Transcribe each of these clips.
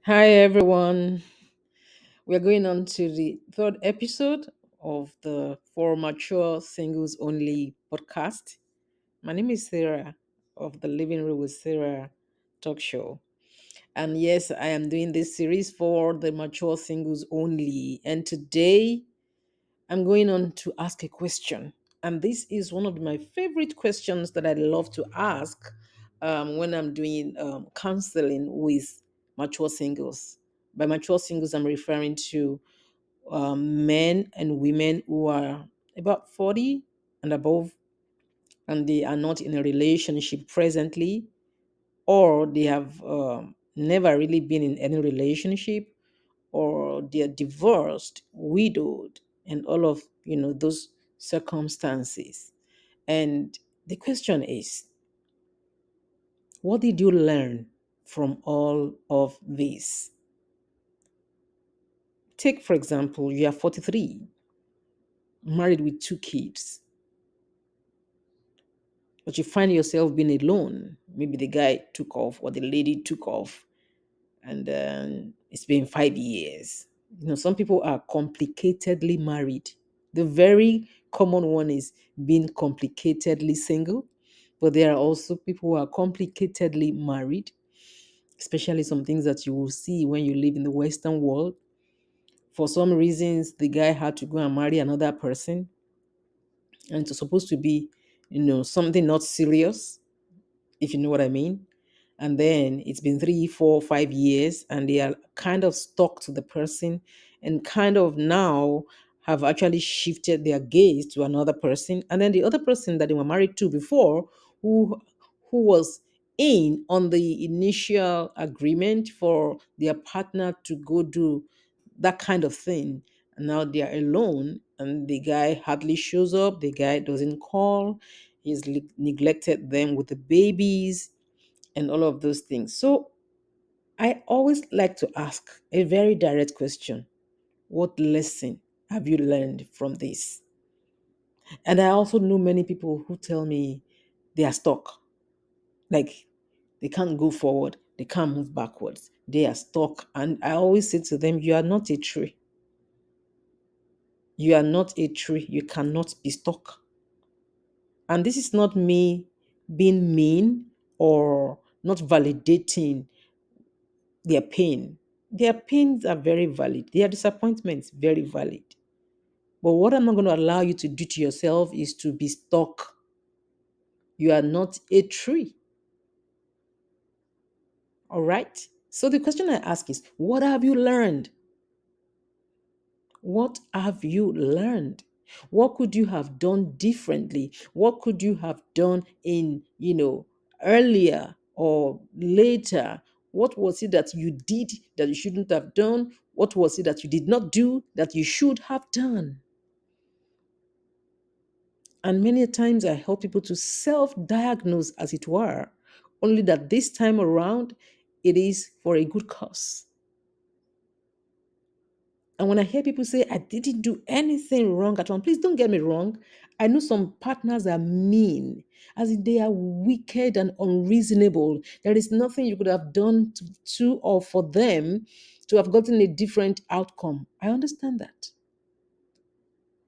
Hi, everyone. We're going on to the third episode of the For Mature Singles Only podcast. My name is Sarah of the Living Room with Sarah talk show. And yes, I am doing this series for the mature singles only. And today I'm going on to ask a question. And this is one of my favorite questions that I love to ask when I'm doing counseling with mature singles. By mature singles, I'm referring to men and women who are about 40 and above, and they are not in a relationship presently, or they have never really been in any relationship, or they're divorced, widowed, and all of those circumstances. And the question is, what did you learn from all of this? Take, for example, you are 43, married with two kids, but you find yourself being alone. Maybe the guy took off or the lady took off, and it's been 5 years. Some people are complicatedly married. The very common one is being complicatedly single, but there are also people who are complicatedly married, especially some things that you will see when you live in the Western world. For some reasons, the guy had to go and marry another person, and it's supposed to be, something not serious, if you know what I mean. And then it's been 3, 4, 5 years, and they are kind of stuck to the person, and kind of now have actually shifted their gaze to another person. And then the other person that they were married to before, who who was in on the initial agreement for their partner to go do that kind of thing. And now they are alone, and the guy hardly shows up. The guy doesn't call. He's neglected them with the babies and all of those things. So I always like to ask a very direct question. What lesson have you learned from this? And I also know many people who tell me they are stuck. Like they can't go forward, they can't move backwards. They are stuck. And I always say to them, you are not a tree. You are not a tree. You cannot be stuck. And this is not me being mean or not validating their pain. Their pains are very valid. Their disappointments very valid. But what I'm not going to allow you to do to yourself is to be stuck. You are not a tree. All right? So the question I ask is, what have you learned? What have you learned? What could you have done differently? What could you have done in, earlier or later? What was it that you did that you shouldn't have done? What was it that you did not do that you should have done? And many times I help people to self diagnose, as it were, only that this time around it is for a good cause. And when I hear people say, I didn't do anything wrong at all, please don't get me wrong. I know some partners are mean, as in they are wicked and unreasonable. There is nothing you could have done to or for them to have gotten a different outcome. I understand that.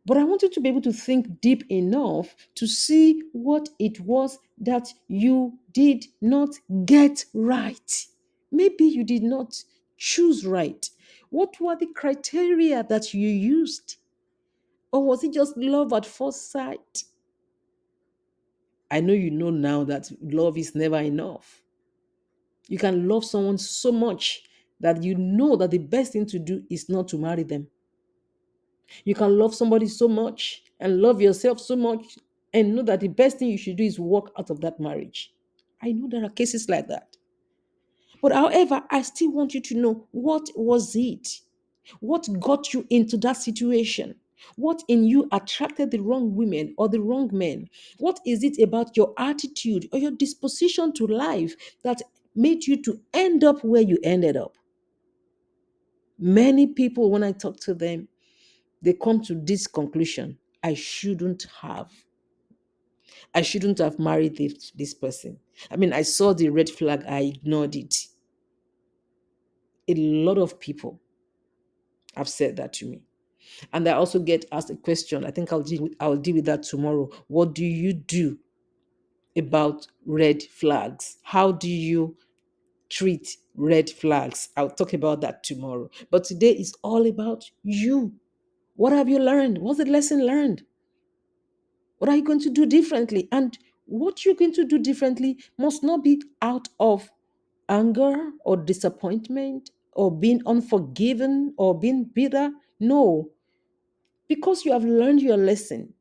But I want you to be able to think deep enough to see what it was that you did not get right. Maybe you did not choose right. What were the criteria that you used? Or was it just love at first sight? I know you know now that love is never enough. You can love someone so much that you know that the best thing to do is not to marry them. You can love somebody so much and love yourself so much and know that the best thing you should do is walk out of that marriage. I know there are cases like that. But however, I still want you to know, what was it? What got you into that situation? What in you attracted the wrong women or the wrong men? What is it about your attitude or your disposition to life that made you to end up where you ended up? Many people, when I talk to them, they come to this conclusion: I shouldn't have married this person. I mean, I saw the red flag, I ignored it. A lot of people have said that to me. And I also get asked a question. I think I'll deal with that tomorrow. What do you do about red flags? How do you treat red flags? I'll talk about that tomorrow. But today is all about you. What have you learned? What's the lesson learned? What are you going to do differently? And what you're going to do differently must not be out of anger or disappointment or being unforgiven or being bitter. No, because you have learned your lesson,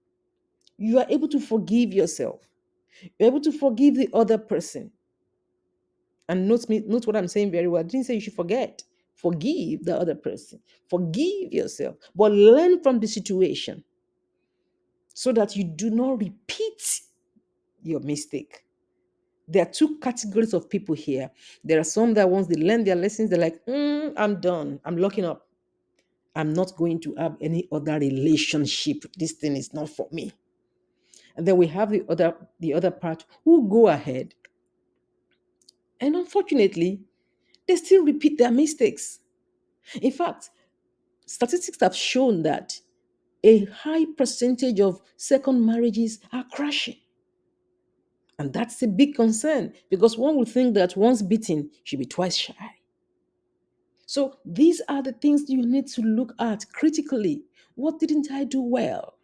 you are able to forgive yourself. You're able to forgive the other person. And note what I'm saying very well. I didn't say you should forget. Forgive the other person. Forgive yourself. But learn from the situation so that you do not repeat your mistake. There are two categories of people here. There are some that once they learn their lessons, they're like, I'm done. I'm locking up. I'm not going to have any other relationship. This thing is not for me. And then we have the other part who go ahead. And unfortunately, they still repeat their mistakes. In fact, statistics have shown that a high percentage of second marriages are crashing. And that's a big concern because one would think that once beaten, should be twice shy. So these are the things you need to look at critically. What didn't I do well?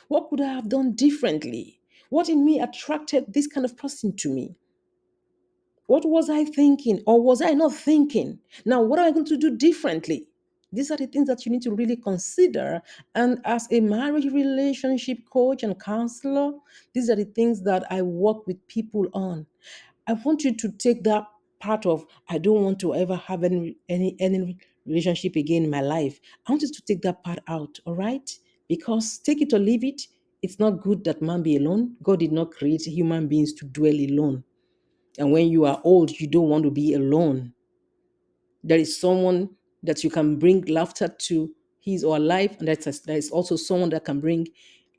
What could I have done differently? What in me attracted this kind of person to me? What was I thinking or was I not thinking? Now, what am I going to do differently? These are the things that you need to really consider. And as a marriage relationship coach and counselor, these are the things that I work with people on. I want you to take that part of I don't want to ever have any relationship again in my life. I want you to take that part out, all right? Because take it or leave it, it's not good that man be alone. God did not create human beings to dwell alone. And when you are old, you don't want to be alone. There is someone that you can bring laughter to his or her life, and there is also someone that can bring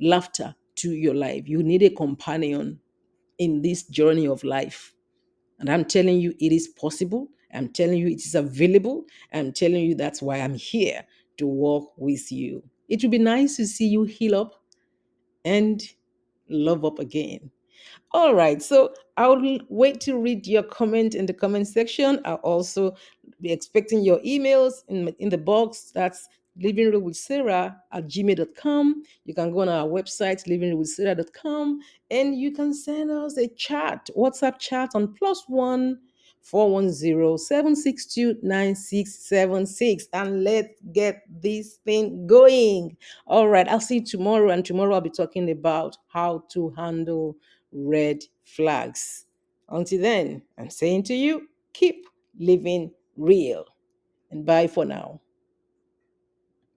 laughter to your life. You need a companion in this journey of life. And I'm telling you, it is possible. I'm telling you, it is available. I'm telling you, that's why I'm here to walk with you. It would be nice to see you heal up and love up again. All right, so I'll wait to read your comment in the comment section. I'll also be expecting your emails in the box. That's livingrealwithsarah@gmail.com. You can go on our website, livingrealwithsarah.com, and you can send us a chat, WhatsApp chat on +1 410 762 9676, and let's get this thing going. All right, I'll see you tomorrow, and tomorrow I'll be talking about how to handle red flags. Until then, I'm saying to you, keep living real. And bye for now.